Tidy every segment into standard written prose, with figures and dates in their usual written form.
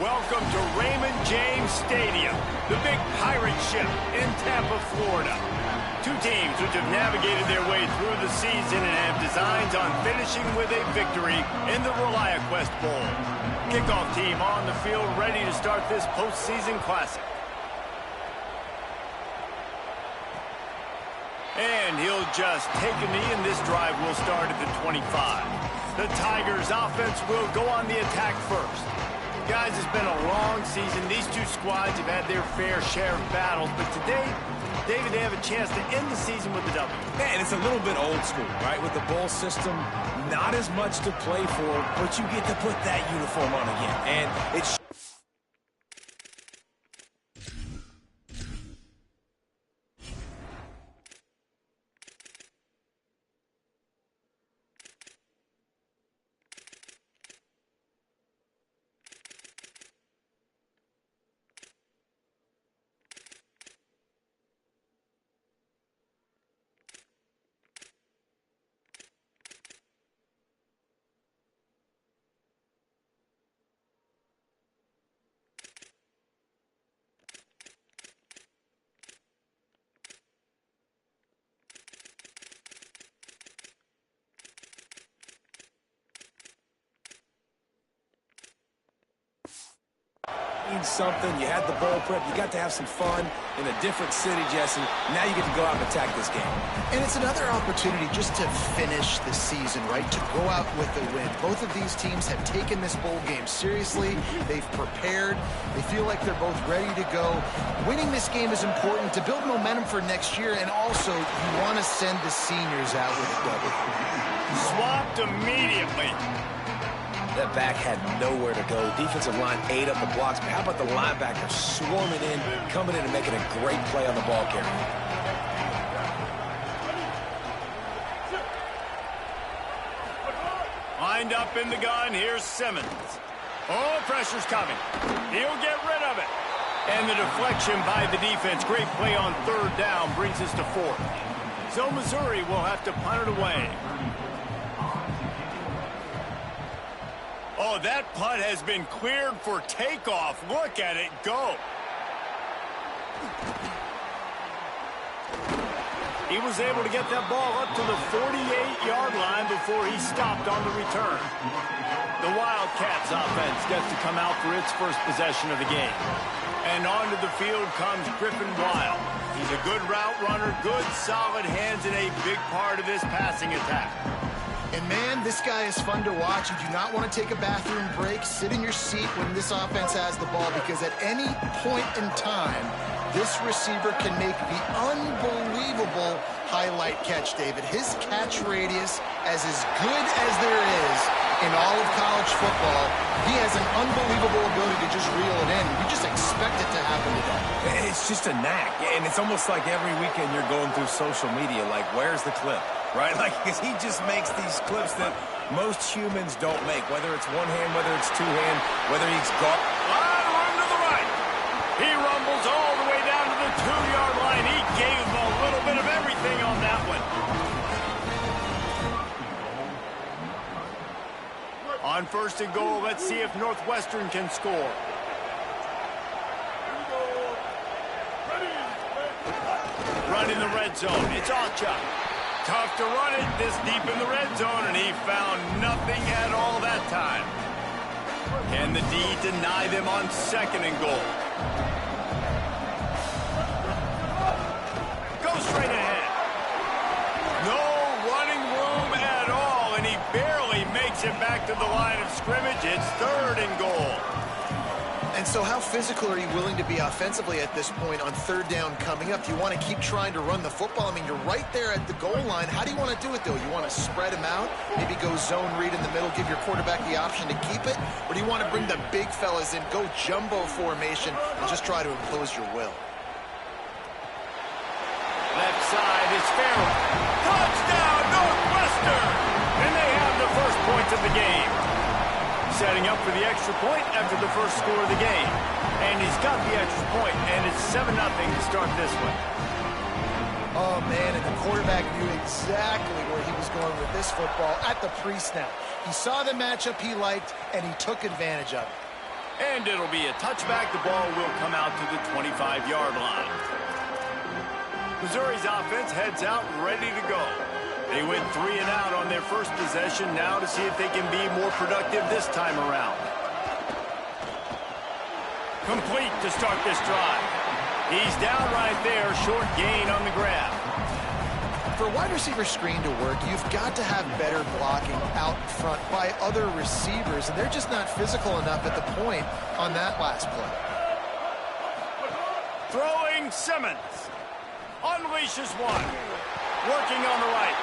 Welcome to Raymond James Stadium, the big pirate ship in Tampa, Florida. Two teams which have navigated their way through the season and have designs on finishing with a victory in the ReliaQuest Bowl. Kickoff team on the field ready to start this postseason classic. And he'll just take a knee, and this drive will start at the 25. The Tigers offense will go on the attack first. Guys, it's been a long season. These two squads have had their fair share of battles, but today, David, they have a chance to end the season with a W. And it's a little bit old school, right? With the bowl system, not as much to play for, but you get to put that uniform on again. And it's... something. You had the bowl prep. You got to have some fun in a different city, Jesse. Now you get to go out and attack this game. And it's another opportunity just to finish the season, right? To go out with a win. Both of these teams have taken this bowl game seriously. They've prepared. They feel like they're both ready to go. Winning this game is important to build momentum for next year, and also you want to send the seniors out with a W. Swapped immediately. That back had nowhere to go. Defensive line ate up the blocks. But how about the linebacker swarming in, coming in and making a great play on the ball carrier? Lined up in the gun, here's Simmons. Oh, pressure's coming. He'll get rid of it. And the deflection by the defense. Great play on third down brings us to fourth. So Missouri will have to punt it away. Oh, that punt has been cleared for takeoff. Look at it go. He was able to get that ball up to the 48-yard line before he stopped on the return. The Wildcats offense gets to come out for its first possession of the game. And onto the field comes Griffin Wild. He's a good route runner, good solid hands, and a big part of this passing attack. And, man, this guy is fun to watch. You do not want to take a bathroom break. Sit in your seat when this offense has the ball, because at any point in time, this receiver can make the unbelievable highlight catch, David. His catch radius is as good as there is in all of college football. He has an unbelievable ability to just reel it in. You just expect it to happen today. It's just a knack. And it's almost like every weekend you're going through social media, like, where's the clip? Right? Like, because he just makes these clips that most humans don't make, whether it's one hand, whether it's two hand, whether he's got... Run to the right. He rumbles all the way down to the 2-yard line. He gave a little bit of everything on that one. On first and goal, let's see if Northwestern can score. Run in the red zone. It's Alchuk. Tough to run it this deep in the red zone, and he found nothing at all that time. Can the D deny them on second and goal? Go straight ahead. No running room at all, and he barely makes it back to the line of scrimmage. It's third and goal. And so how physical are you willing to be offensively at this point on third down coming up? Do you want to keep trying to run the football? I mean, you're right there at the goal line. How do you want to do it, though? You want to spread him out, maybe go zone read in the middle, give your quarterback the option to keep it? Or do you want to bring the big fellas in, go jumbo formation, and just try to impose your will? Left side is Farrell. Touchdown, Northwestern! And they have the first points of the game. Setting up for the extra point after the first score of the game. And he's got the extra point, and it's 7-0 to start this one. Oh, man, and the quarterback knew exactly where he was going with this football at the pre-snap. He saw the matchup he liked, and he took advantage of it. And it'll be a touchback. The ball will come out to the 25-yard line. Missouri's offense heads out ready to go. They went 3 and out on their first possession. Now to see if they can be more productive this time around. Complete to start this drive. He's down right there. Short gain on the grab. For a wide receiver screen to work, you've got to have better blocking out front by other receivers, and they're just not physical enough at the point on that last play. Throwing Simmons. Unleashes one. Working on the right.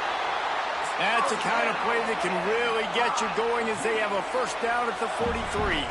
That's the kind of play that can really get you going as they have a first down at the 43.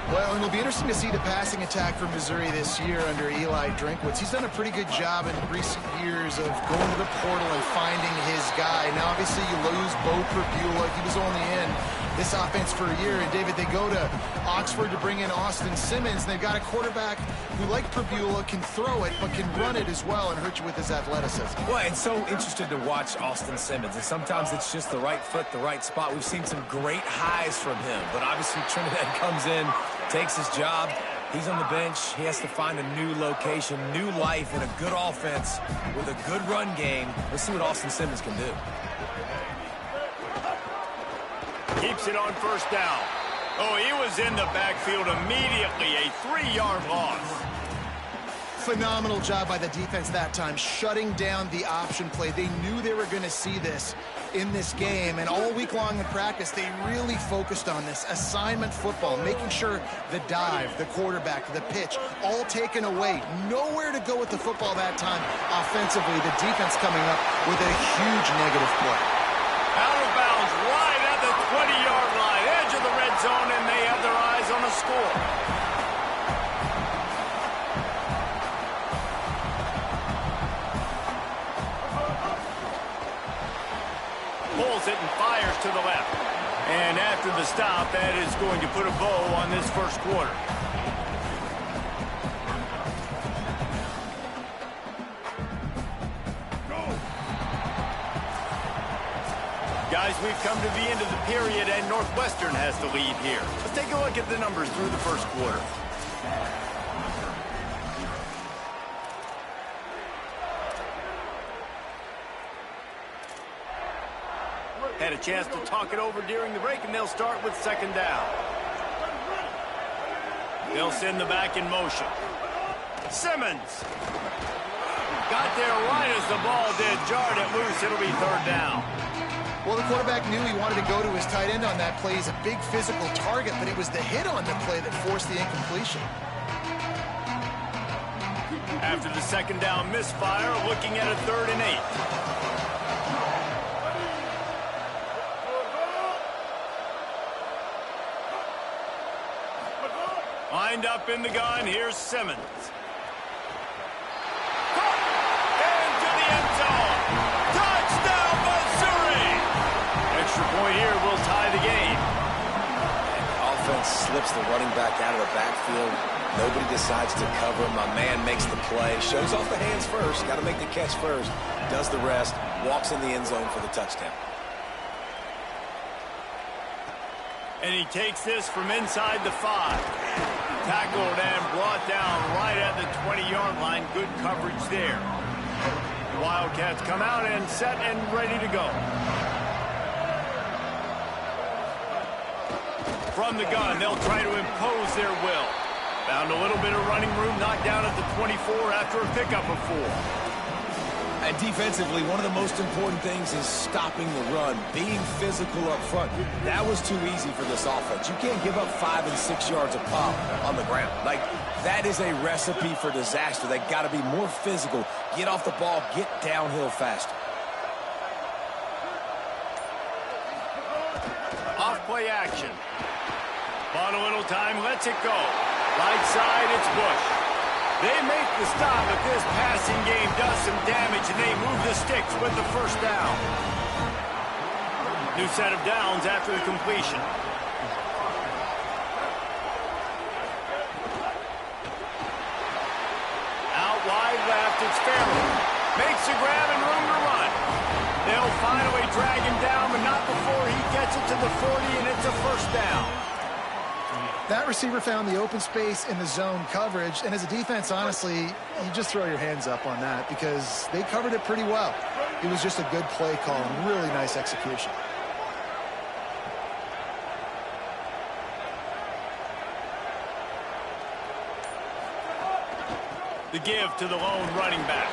Well, and it'll be interesting to see the passing attack for Missouri this year under Eli Drinkwitz. He's done a pretty good job in recent years of going to the portal and finding his guy. Now, obviously, you lose Bo Pribula. He was only in this offense for a year. And, David, they go to Oxford to bring in Austin Simmons. And they've got a quarterback who, like Pribula, can throw it but can run it as well and hurt you with his athleticism. Well, and so interested to watch Austin Simmons. And sometimes it's just the right fit, the right spot. We've seen some great highs from him. But obviously, Trinidad comes in, takes his job. He's on the bench. He has to find a new location, new life, and a good offense with a good run game. Let's see what Austin Simmons can do. Keeps it on first down. Oh, he was in the backfield immediately. A 3-yard loss. Phenomenal job by the defense that time, shutting down the option play. They knew they were going to see this in this game, and all week long in practice, they really focused on this assignment football, making sure the dive, the quarterback, the pitch, all taken away. Nowhere to go with the football that time offensively. The defense coming up with a huge negative play. Out of bounds, right at the 20-yard line, edge of the red zone, and they have their eyes on a score. Pulls it and fires to the left. And after the stop, that is going to put a bow on this first quarter. Guys, we've come to the end of the period, and Northwestern has the lead here. Let's take a look at the numbers through the first quarter. Had a chance to talk it over during the break, and they'll start with second down. They'll send the back in motion. Simmons. Got there right as the ball did. Jarred it loose. It'll be third down. Well, the quarterback knew he wanted to go to his tight end on that play. He's a big physical target, but it was the hit on the play that forced the incompletion. After the second down misfire, looking at a 3rd and 8. Lined up in the gun, here's Simmons. Into the end zone. Touchdown, Missouri! Extra point here will tie the game. And the offense slips the running back out of the backfield. Nobody decides to cover him. My man makes the play. Shows off the hands first. Got to make the catch first. Does the rest. Walks in the end zone for the touchdown. And he takes this from inside the 5. Tackled and brought down right at the 20-yard line. Good coverage there. The Wildcats come out and set and ready to go. From the gun, they'll try to impose their will. Found a little bit of running room, knocked down at the 24 after a pickup of 4. And defensively, one of the most important things is stopping the run, being physical up front. That was too easy for this offense. You can't give up 5 and 6 yards a pop on the ground. Like, that is a recipe for disaster. They got to be more physical, get off the ball, get downhill faster. Off play action. On a little time, lets it go. Right side, it's Bush. They make the stop, but this passing game does some damage, and they move the sticks with the first down. New set of downs after the completion. Out wide left, it's Farrell. Makes a grab and room to run. They'll finally drag him down, but not before he gets it to the 40, and it's a first down. That receiver found the open space in the zone coverage, and as a defense, honestly, you just throw your hands up on that because they covered it pretty well. It was just a good play call and really nice execution. The give to the lone running back.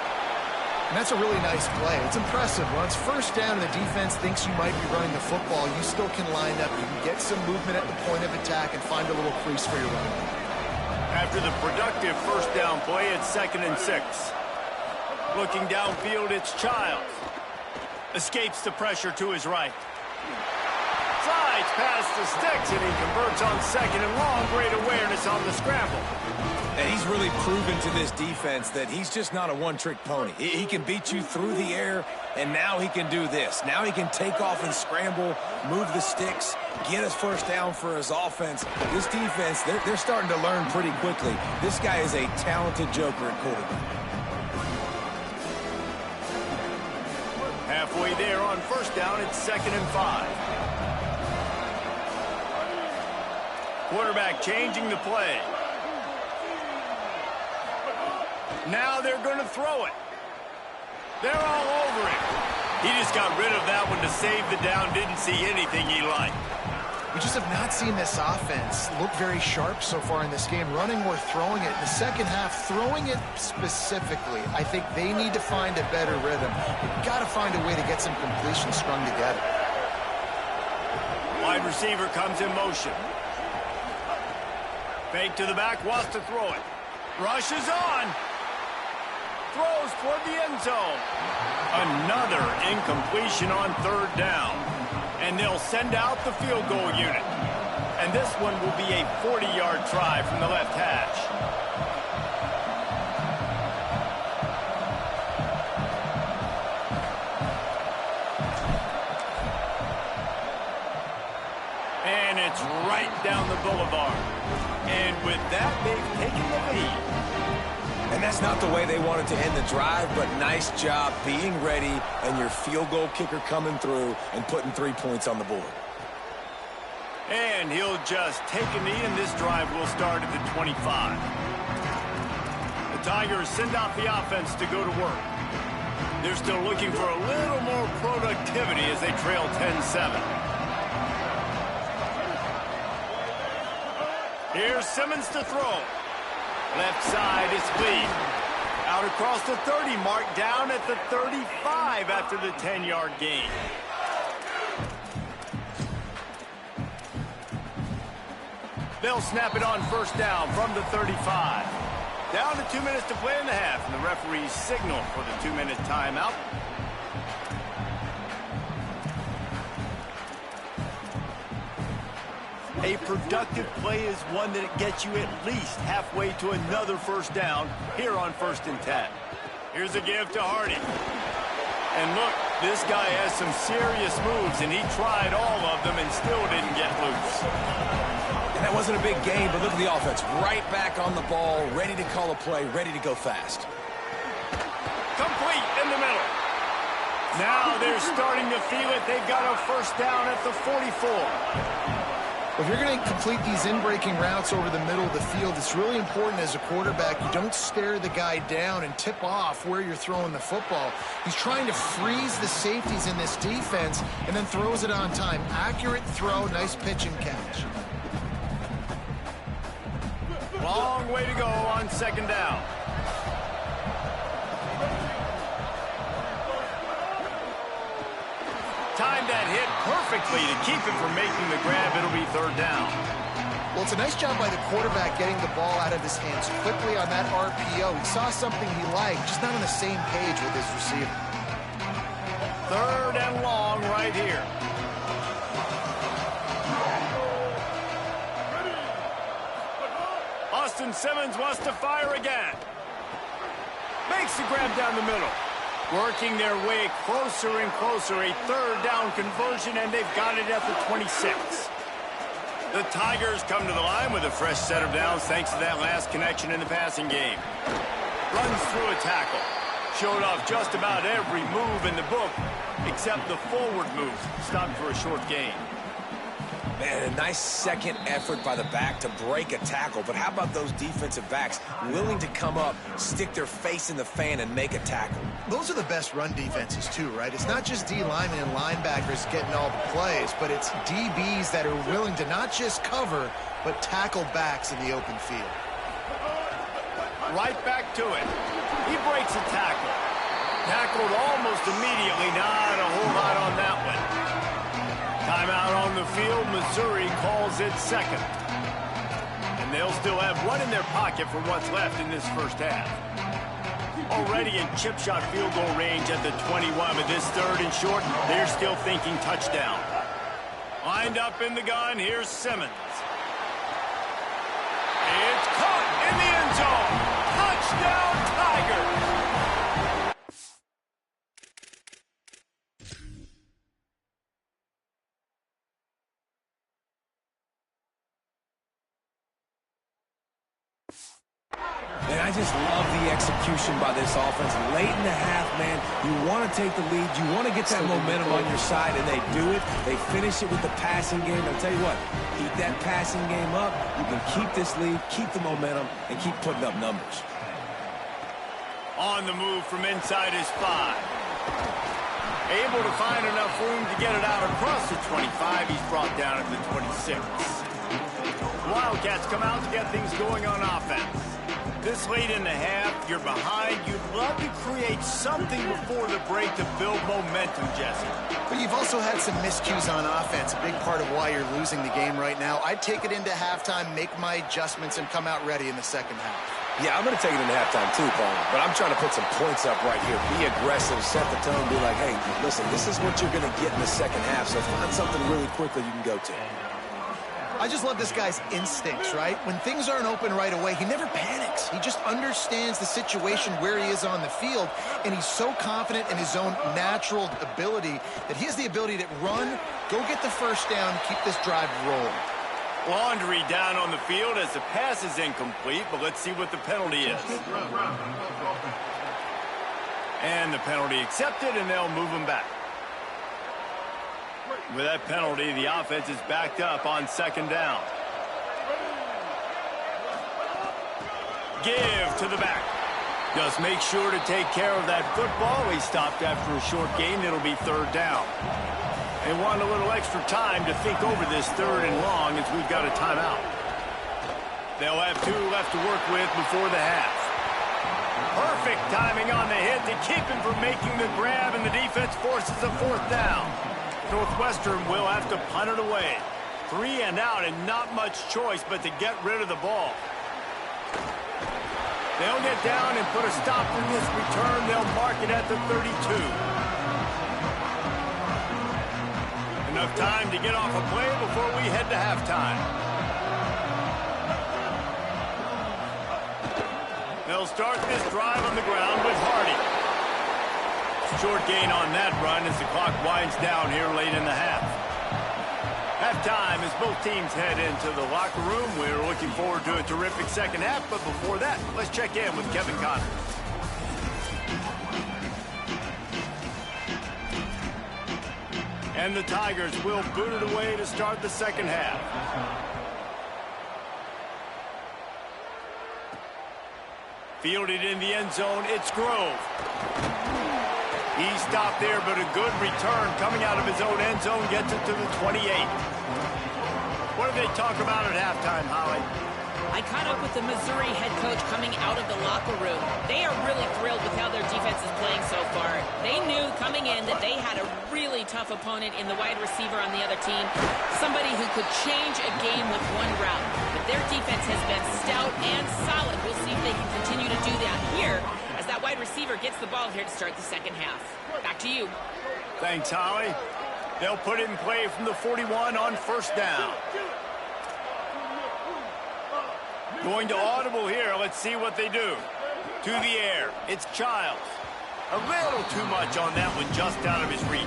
And that's a really nice play. It's impressive. When it's first down and the defense thinks you might be running the football, you still can line up. You can get some movement at the point of attack and find a little crease for your run. After the productive first down play, it's 2nd and 6. Looking downfield, it's Childs. Escapes the pressure to his right. Slides past the sticks, and he converts on 2nd and long. Great awareness on the scramble. And he's really proven to this defense that he's just not a one-trick pony. He can beat you through the air, and now he can do this. Now he can take off and scramble, move the sticks, get us first down for his offense. This defense, they're starting to learn pretty quickly. This guy is a talented joker at quarterback. Halfway there on first down, it's 2nd and 5. Quarterback changing the play. Now they're going to throw it. They're all over it. He just got rid of that one to save the down. Didn't see anything he liked. We just have not seen this offense look very sharp so far in this game, running or throwing it. In the second half, throwing it specifically, I think they need to find a better rhythm. We've got to find a way to get some completion strung together. Wide receiver comes in motion. Fake to the back, wants to throw it. Rushes on. Throws toward the end zone. Another incompletion on 3rd down. And they'll send out the field goal unit. And this one will be a 40-yard try from the left hash. And it's right down the boulevard. And with that, they've taken the lead. And that's not the way they wanted to end the drive, but nice job being ready and your field goal kicker coming through and putting 3 points on the board. And he'll just take a knee, and this drive will start at the 25. The Tigers send out the offense to go to work. They're still looking for a little more productivity as they trail 10-7. Here's Simmons to throw. Left side is Lee. Out across the 30 mark, down at the 35 after the 10-yard gain. They'll snap it on first down from the 35. Down to 2 minutes to play in the half, and the referees signal for the 2-minute timeout. A productive play is one that gets you at least halfway to another first down here on 1st and 10. Here's a give to Hardy. And look, this guy has some serious moves, and he tried all of them and still didn't get loose. And that wasn't a big game, but look at the offense. Right back on the ball, ready to call a play, ready to go fast. Complete in the middle. Now they're starting to feel it. They've got a first down at the 44. If you're going to complete these in-breaking routes over the middle of the field, it's really important as a quarterback you don't stare the guy down and tip off where you're throwing the football. He's trying to freeze the safeties in this defense and then throws it on time. Accurate throw, nice pitch and catch. Long way to go on 2nd down. Timed that hit perfectly to keep him from making the grab. It'll be 3rd down. Well, it's a nice job by the quarterback getting the ball out of his hands quickly on that RPO. He saw something he liked, just not on the same page with his receiver. 3rd and long right here. Austin Simmons wants to fire again. Makes the grab down the middle. Working their way closer and closer. A 3rd down conversion, and they've got it at the 26. The Tigers come to the line with a fresh set of downs thanks to that last connection in the passing game. Runs through a tackle. Showed off just about every move in the book except the forward move. Stopped for a short gain. And a nice second effort by the back to break a tackle. But how about those defensive backs willing to come up, stick their face in the fan, and make a tackle? Those are the best run defenses, too, right? It's not just D linemen and linebackers getting all the plays, but it's DBs that are willing to not just cover, but tackle backs in the open field. Right back to it. He breaks a tackle. Tackled almost immediately. Not a whole lot on that one. Timeout on the field. Missouri calls it second. And they'll still have one in their pocket for what's left in this first half. Already in chip shot field goal range at the 21, but this third and short, they're still thinking touchdown. Lined up in the gun, here's Simmons. It's caught in the end zone. Touchdown, Tigers! And I just love the execution by this offense. Late in the half, man, you want to take the lead. You want to get that momentum on your side, and they do it. They finish it with the passing game. I'll tell you what, keep that passing game up. You can keep this lead, keep the momentum, and keep putting up numbers. On the move from inside his 5. Able to find enough room to get it out across the 25. He's brought down at the 26. Wildcats come out to get things going on offense. This late in the half, you're behind. You'd love to create something before the break to build momentum, Jesse. But you've also had some miscues on offense, a big part of why you're losing the game right now. I'd take it into halftime, make my adjustments, and come out ready in the second half. Yeah, I'm going to take it into halftime too, Paul. But I'm trying to put some points up right here. Be aggressive, set the tone, be like, hey, listen, this is what you're going to get in the second half, so find something really quickly you can go to. I just love this guy's instincts, right? When things aren't open right away, he never panics. He just understands the situation where he is on the field, and he's so confident in his own natural ability that he has the ability to run, go get the first down, keep this drive rolling. Laundry down on the field as the pass is incomplete, but let's see what the penalty is. And the penalty accepted, and they'll move him back. With that penalty, the offense is backed up on second down. Give to the back. Just make sure to take care of that football. He stopped after a short gain. It'll be third down. They want a little extra time to think over this third and long as we've got a timeout. They'll have 2 left to work with before the half. Perfect timing on the hit to keep him from making the grab, and the defense forces a fourth down. Northwestern will have to punt it away. 3 and out, and not much choice but to get rid of the ball. They'll get down and put a stop to this return. They'll mark it at the 32. Enough time to get off a play before we head to halftime. They'll start this drive on the ground with Hardy. Short gain on that run as the clock winds down here late in the half. Halftime as both teams head into the locker room. We're looking forward to a terrific second half, but before that, let's check in with Kevin Connors. And the Tigers will boot it away to start the second half. Fielded in the end zone, it's Grove. He stopped there, but a good return coming out of his own end zone gets it to the 28. What did they talk about at halftime, Holly? I caught up with the Missouri head coach coming out of the locker room. They are really thrilled with how their defense is playing so far. They knew coming in that they had a really tough opponent in the wide receiver on the other team, somebody who could change a game with one route. But their defense has been stout and solid. We'll see if they can continue to do that here as that wide receiver gets the ball here to start the second half. Back to you. Thanks, Holly. They'll put it in play from the 41 on first down. Going to audible here. Let's see what they do. To the air. It's Childs. A little too much on that one, just out of his reach.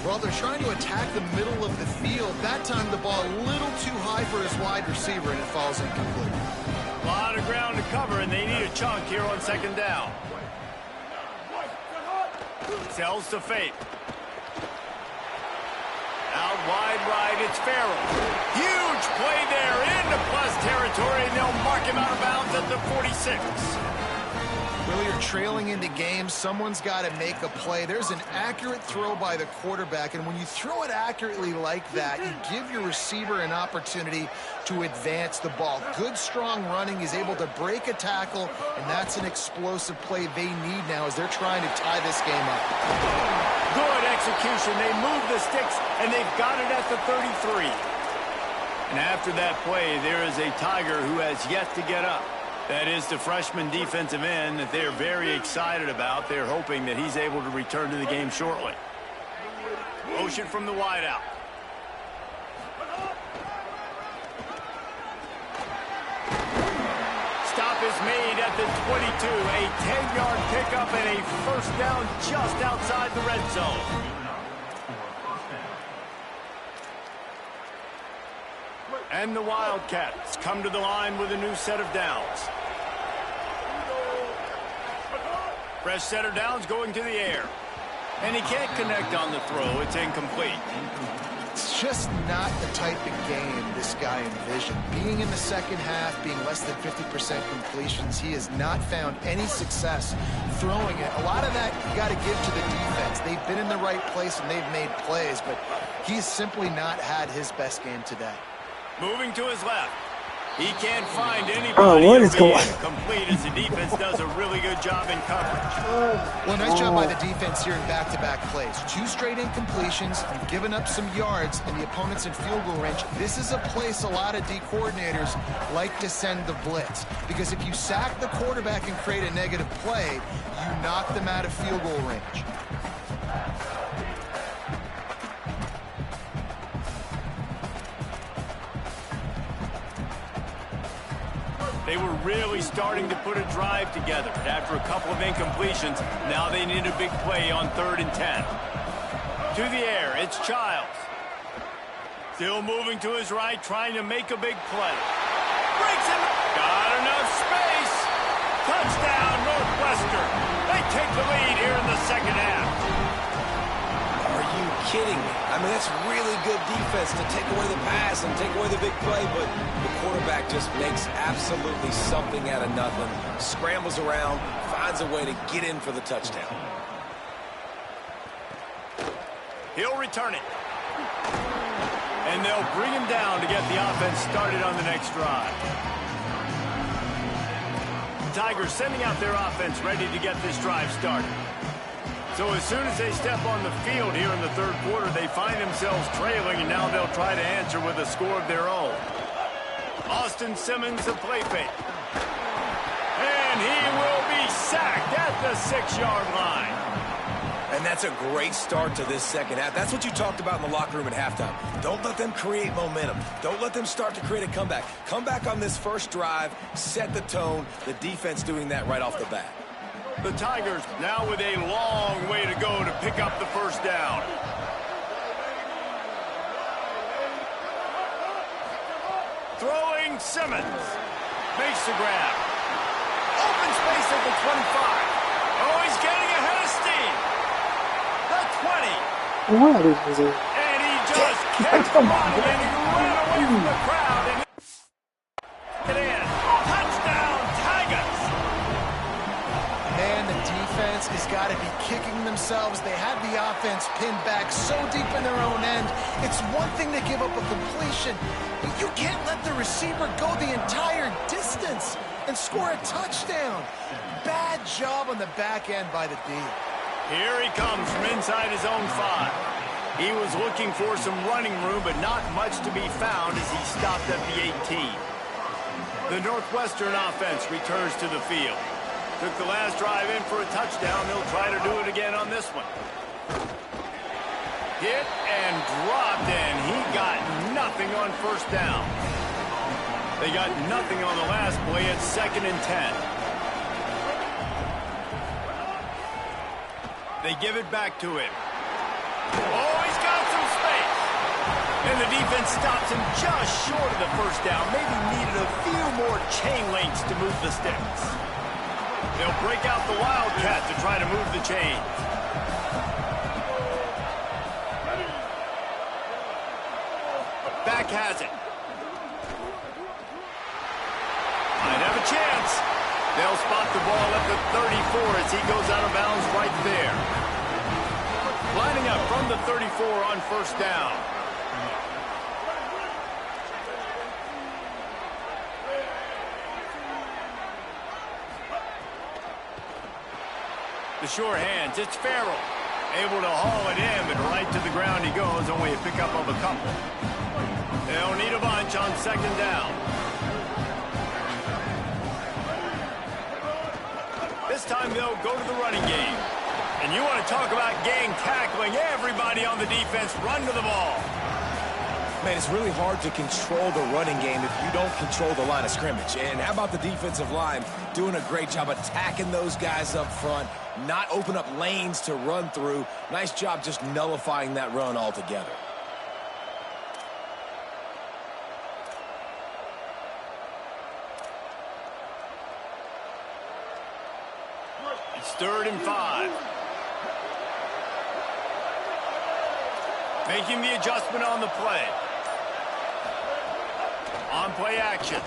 Well, they're trying to attack the middle of the field. That time the ball a little too high for his wide receiver, and it falls incomplete. A lot of ground to cover, and they need a chunk here on second down. Sells to Fate. Out wide right, it's Farrell. Huge play there into plus territory, and they'll mark him out of bounds at the 46. Well, you're trailing into games. Someone's got to make a play. There's an accurate throw by the quarterback, and when you throw it accurately like that, you give your receiver an opportunity to advance the ball. Good, strong running. He's able to break a tackle, and that's an explosive play they need now as they're trying to tie this game up. Good execution. They move the sticks, and they've got it at the 33. And after that play, there is a Tiger who has yet to get up. That is the freshman defensive end that they're very excited about. They're hoping that he's able to return to the game shortly. Motion from the wideout. Stop is made at the 22. A 10-yard pickup and a first down just outside the red zone. And the Wildcats come to the line with a new set of downs. Fresh set of downs going to the air. And he can't connect on the throw. It's incomplete. It's just not the type of game this guy envisioned. Being in the second half, being less than 50% completions, he has not found any success throwing it. A lot of that you got to give to the defense. They've been in the right place and they've made plays, but he's simply not had his best game today. Moving to his left. He can't find anybody. What is going on? Complete as the defense does a really good job in coverage. Well, nice job by the defense here in back-to-back plays. 2 straight incompletions. You've given up some yards, and the opponent's in field goal range. This is a place a lot of D coordinators like to send the blitz, because if you sack the quarterback and create a negative play, you knock them out of field goal range. They were really starting to put a drive together. After a couple of incompletions, now they need a big play on 3rd and 10. To the air, it's Childs. Still moving to his right, trying to make a big play. Breaks him. Got enough space. Touchdown, Northwestern. They take the lead here in the second half. Are you kidding me? I mean, that's really good defense to take away the pass and take away the big play, but the quarterback just makes absolutely something out of nothing, scrambles around, finds a way to get in for the touchdown. He'll return it. And they'll bring him down to get the offense started on the next drive. The Tigers sending out their offense ready to get this drive started. So as soon as they step on the field here in the 3rd quarter, they find themselves trailing, and now they'll try to answer with a score of their own. Austin Simmons, the play fake. And he will be sacked at the 6-yard line. And that's a great start to this second half. That's what you talked about in the locker room at halftime. Don't let them create momentum. Don't let them start to create a comeback. Come back on this first drive, set the tone. The defense doing that right off the bat. The Tigers now with a long way to go to pick up the first down. Throwing Simmons. Makes the grab. Open space at the 25. Oh, he's getting ahead of steam. The 20. What is it? And he just kept running and he ran away from the crowd. And get in. Touchdown, Tigers. Man, the defense has got to be kicking themselves. They had the offense pinned back so deep in their own end. It's one thing to give up a completion, but you can't let the receiver go the entire distance and score a touchdown. Bad job on the back end by the D. Here he comes from inside his own 5. He was looking for some running room, but not much to be found as he stopped at the 18. The Northwestern offense returns to the field. Took the last drive in for a touchdown. They'll try to do it again on this one. Hit and dropped, and he got nothing on first down. They got nothing on the last play at 2nd and 10. They give it back to him. Oh, he's got some space. And the defense stops him just short of the first down. Maybe needed a few more chain links to move the sticks. They'll break out the Wildcat to try to move the chains. quarterback has it. Might have a chance. They'll spot the ball at the 34 as he goes out of bounds right there. Lining up from the 34 on first down. The sure hands, it's Farrell. Able to haul it in, but right to the ground he goes, only a pickup of a couple. They'll need a bunch on second down. This time they'll go to the running game. And you want to talk about gang tackling, everybody on the defense run to the ball. Man, it's really hard to control the running game if you don't control the line of scrimmage. And how about the defensive line doing a great job attacking those guys up front, not open up lanes to run through. Nice job just nullifying that run altogether. It's 3rd and 5. Making the adjustment on the play. On play action.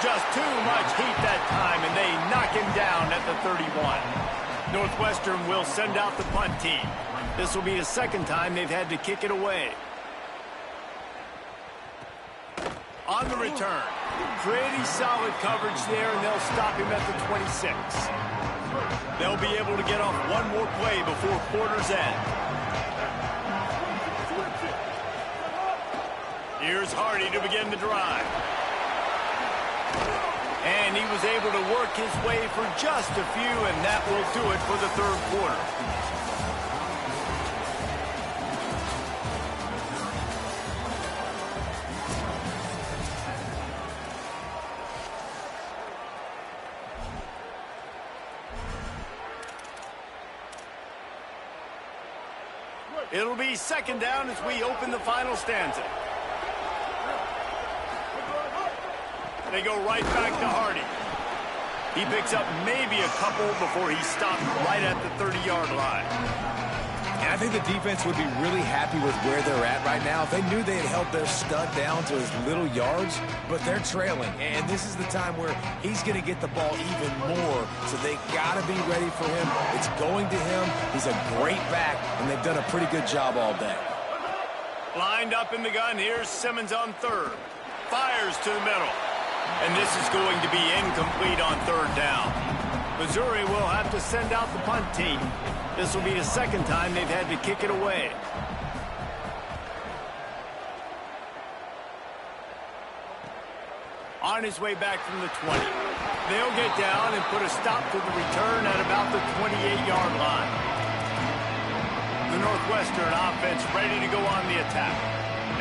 Just too much heat that time, and they knock him down at the 31. Northwestern will send out the punt team. This will be the second time they've had to kick it away. On the return. Pretty solid coverage there, and they'll stop him at the 26. They'll be able to get off one more play before quarter's end. Here's Hardy to begin the drive. And he was able to work his way for just a few, and that will do it for the 3rd quarter. It'll be second down as we open the final stanza. They go right back to Hardy. He picks up maybe a couple before he stopped right at the 30-yard line. And I think the defense would be really happy with where they're at right now. They knew they had held their stud down to his little yards, but they're trailing. And this is the time where he's going to get the ball even more. So they got to be ready for him. It's going to him. He's a great back, and they've done a pretty good job all day. Lined up in the gun, here's Simmons on 3rd. Fires to the middle. And this is going to be incomplete on 3rd down. Missouri will have to send out the punt team. This will be the second time they've had to kick it away. On his way back from the 20. They'll get down and put a stop to the return at about the 28-yard line. The Northwestern offense ready to go on the attack.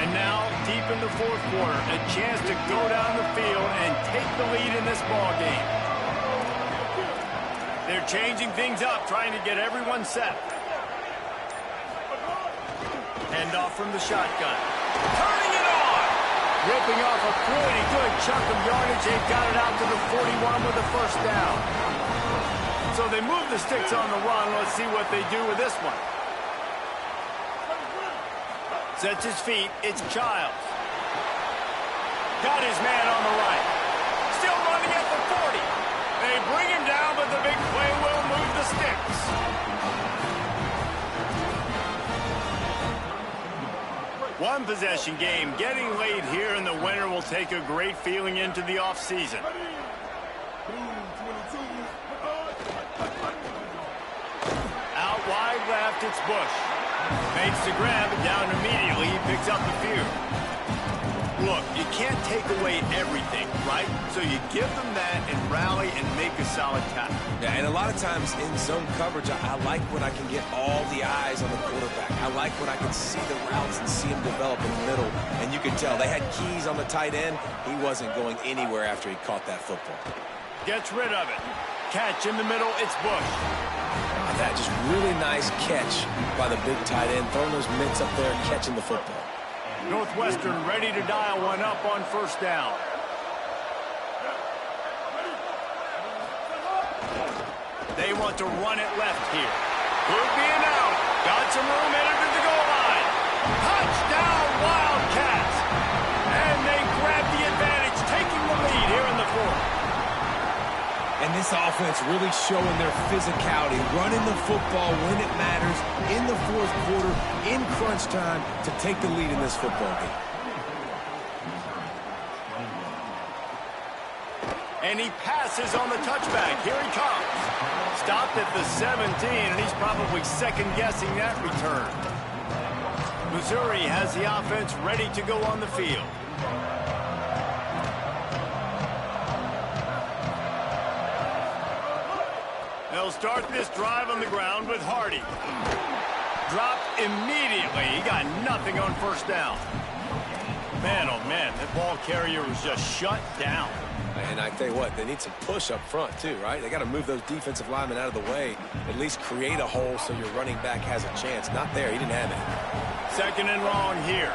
And now, deep in the 4th quarter, a chance to go down the field and take the lead in this ball game. They're changing things up, trying to get everyone set. Handoff from the shotgun. Turning it on! Ripping off a pretty good chunk of yardage. They've got it out to the 41 with a first down. So they move the sticks on the run. Let's see what they do with this one. Sets his feet. It's Childs. Got his man on the right. Still running at the 40. They bring him down, but the big play will move the sticks. One possession game. Getting late here, and the winner will take a great feeling into the offseason. Out wide left, it's Bush. Makes the grab, and down immediately, he picks up the few. Look, you can't take away everything, right? So you give them that and rally and make a solid tackle. Yeah, and a lot of times in zone coverage, I like when I can get all the eyes on the quarterback. I like when I can see the routes and see him develop in the middle. And you can tell they had keys on the tight end. He wasn't going anywhere after he caught that football. Gets rid of it. Catch in the middle, it's Bush. That just really nice catch by the big tight end, throwing those mitts up there, catching the football. Northwestern ready to dial one up on first down. They want to run it left here. Could be an out. Got some room, headed to the goal line. Touchdown, Wildcats! this offense really showing their physicality, running the football when it matters, in the fourth quarter, in crunch time, to take the lead in this football game. And he passes on the touchback. Here he comes. Stopped at the 17, and he's probably second-guessing that return. Missouri has the offense ready to go on the field. They'll start this drive on the ground with Hardy. Dropped immediately. He got nothing on first down. Man, oh man, that ball carrier was just shut down. And I tell you what, they need some push up front too, right? They got to move those defensive linemen out of the way, at least create a hole so your running back has a chance. Not there. He didn't have it. Second and long here.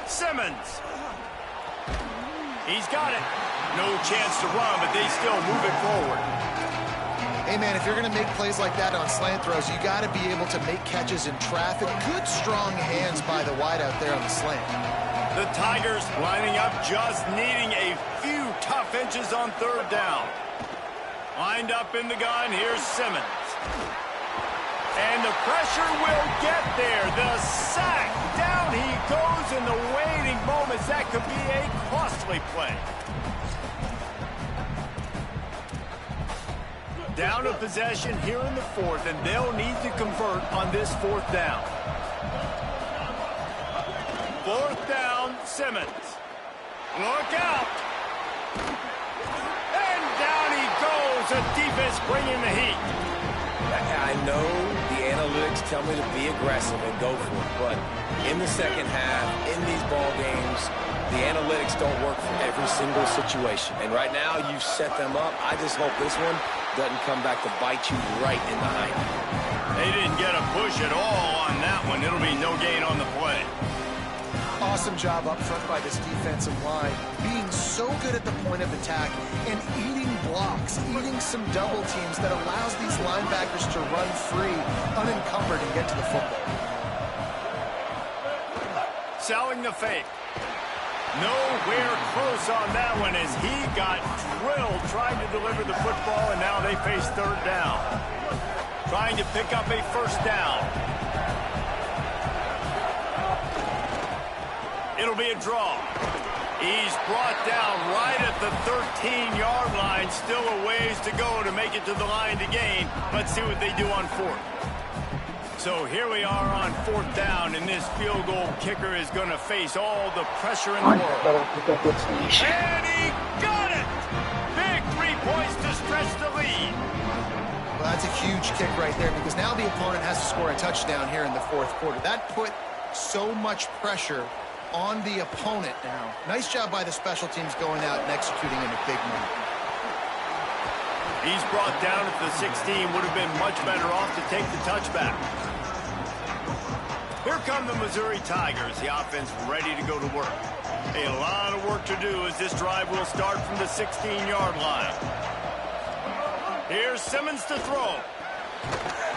Simmons. He's got it. No chance to run, but they still move it forward. Hey, man, if you're going to make plays like that on slant throws, you got to be able to make catches in traffic. Good, strong hands by the wide out there on the slant. The Tigers lining up, just needing a few tough inches on third down. Lined up in the gun, here's Simmons. And the pressure will get there. The sack. Down he goes in the waiting moments. That could be a costly play. Down to possession here in the fourth, and they'll need to convert on this fourth down. Fourth down, Simmons. Look out. And down he goes. The defense bringing the heat. I know the analytics tell me to be aggressive and go for it, but in the second half, in these ball games, the analytics don't work for every single situation. And right now, you've set them up. I just hope this one doesn't come back to bite you right in the hind. They didn't get a push at all on that one. It'll be no gain on the play. Awesome job up front by this defensive line, being so good at the point of attack and eating blocks, eating some double teams that allows these linebackers to run free, unencumbered, and get to the football. Selling the fake. Nowhere close on that one as he got drilled trying to deliver the football, and now they face third down. Trying to pick up a first down. It'll be a draw. He's brought down right at the 13-yard line. Still a ways to go to make it to the line to gain. Let's see what they do on fourth. So here we are on fourth down, and this field goal kicker is going to face all the pressure in the world. And he got it! Big 3 points to stretch the lead. Well, that's a huge kick right there because now the opponent has to score a touchdown here in the fourth quarter. That put so much pressure on the opponent now. Nice job by the special teams going out and executing in a big moment. He's brought down at the 16. Would have been much better off to take the touchback. Here come the Missouri Tigers. The offense ready to go to work. A lot of work to do as this drive will start from the 16-yard line. Here's Simmons to throw.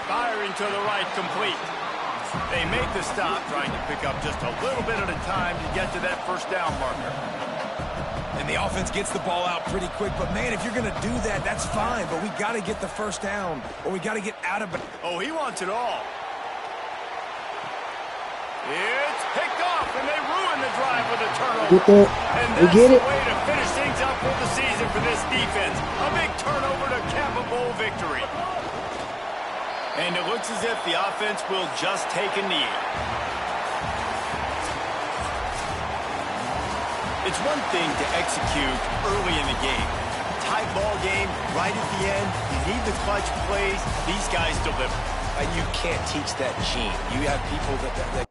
Firing to the right, complete. They make the stop, trying to pick up just a little bit at a time to get to that first down marker. And the offense gets the ball out pretty quick, but man, if you're going to do that, that's fine, but we got to get the first down, or we got to get out of it. Oh, he wants it all. It's picked off, and they ruin the drive with a turnover. And that's the way to finish things up for the season for this defense. A big turnover to cap a bowl victory. And it looks as if the offense will just take a knee. It's one thing to execute early in the game. Tight ball game, right at the end, you need the clutch plays. These guys deliver. And you can't teach that gene. You have people that